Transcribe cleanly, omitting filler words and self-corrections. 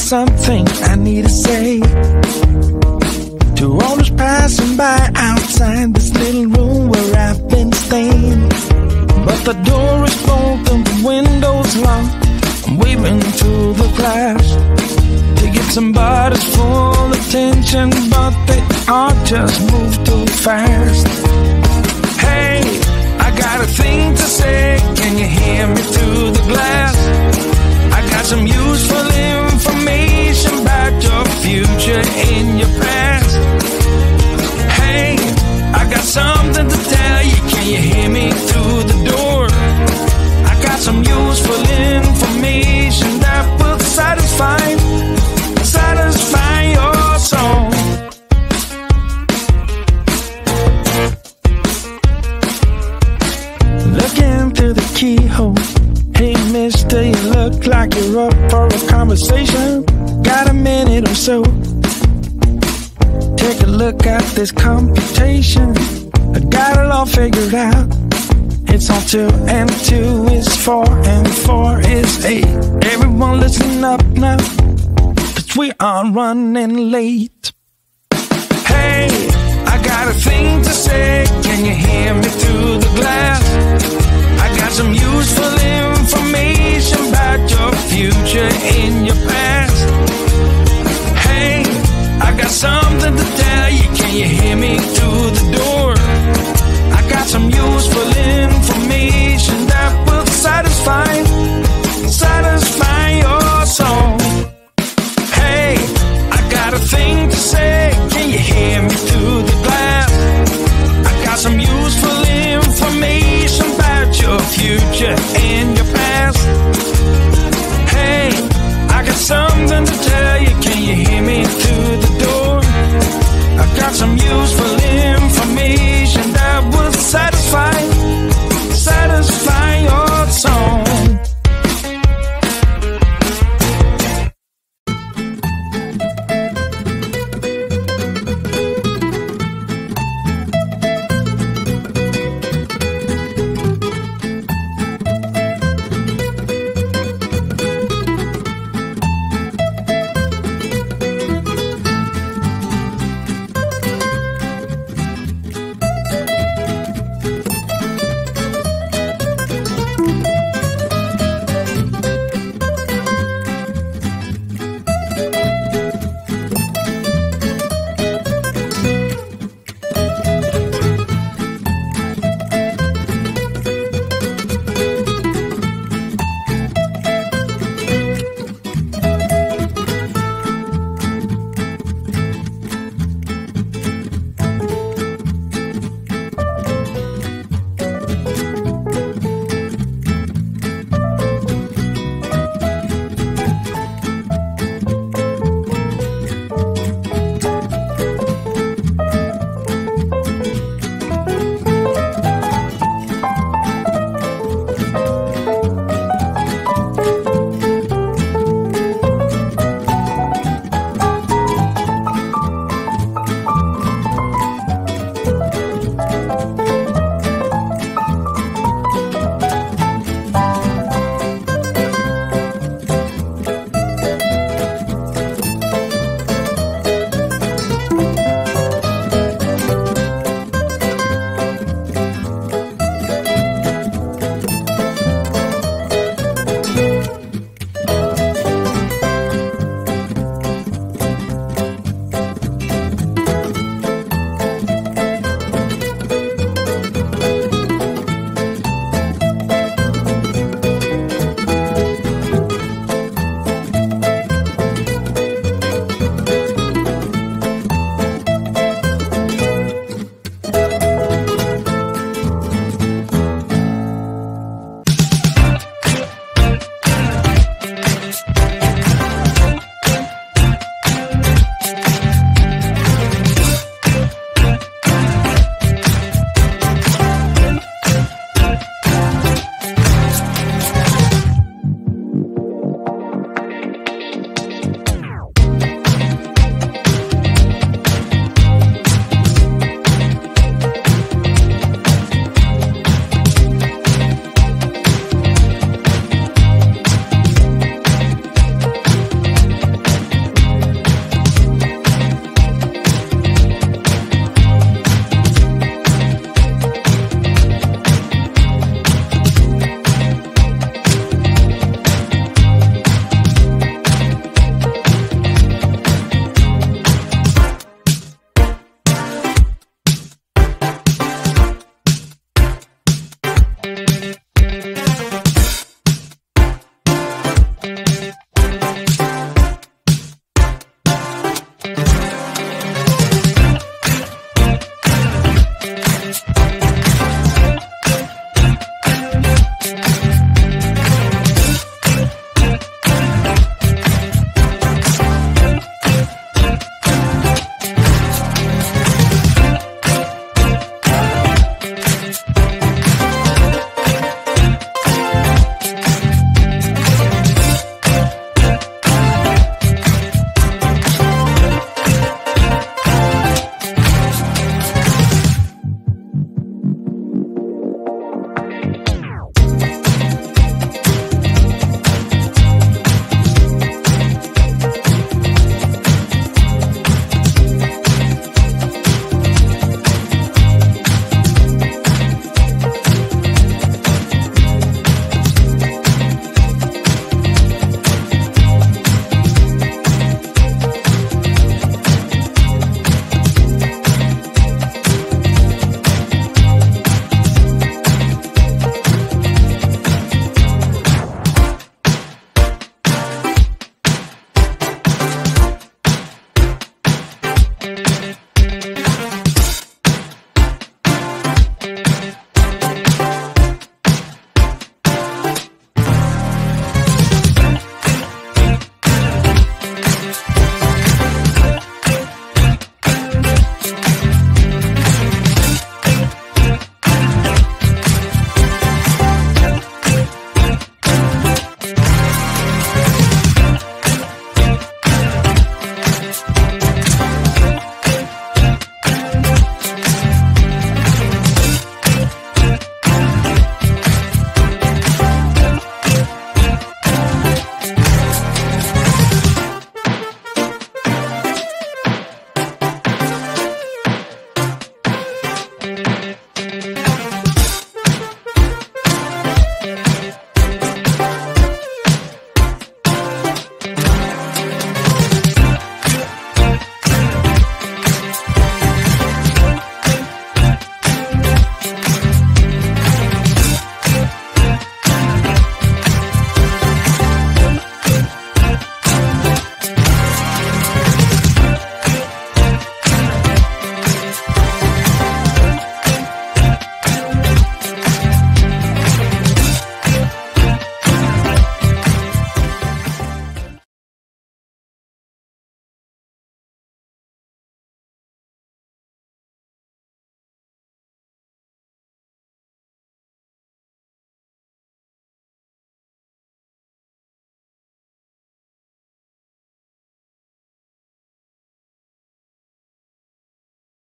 something I need to say to all those passing by outside this little room where I've been staying. But the door is broken, the window's locked. I'm waving through the glass to get somebody's full attention, but they all just move too fast. Hey, I got a thing to say, can you hear me through the glass? I got some useful information about your future and your past. Hey, I got something to tell you, can you hear me through the door? I got some useful information that will satisfy your soul. Looking through the keyhole. Hey mister, you look like you're up for a conversation. Got a minute or so? Take a look at this computation. I got it all figured out. It's all 2 and 2 is 4 and 4 is 8. Everyone listen up now, 'cause we are running late. Hey, I got a thing to say, can you hear me through the glass? I got some useful information about your future and your past. Hey, I got something to tell you, can you hear me through the door? I got some useful information that will satisfy your soul. Hey, I got a thing to say, can you hear me through the glass? I got some useful information about your future and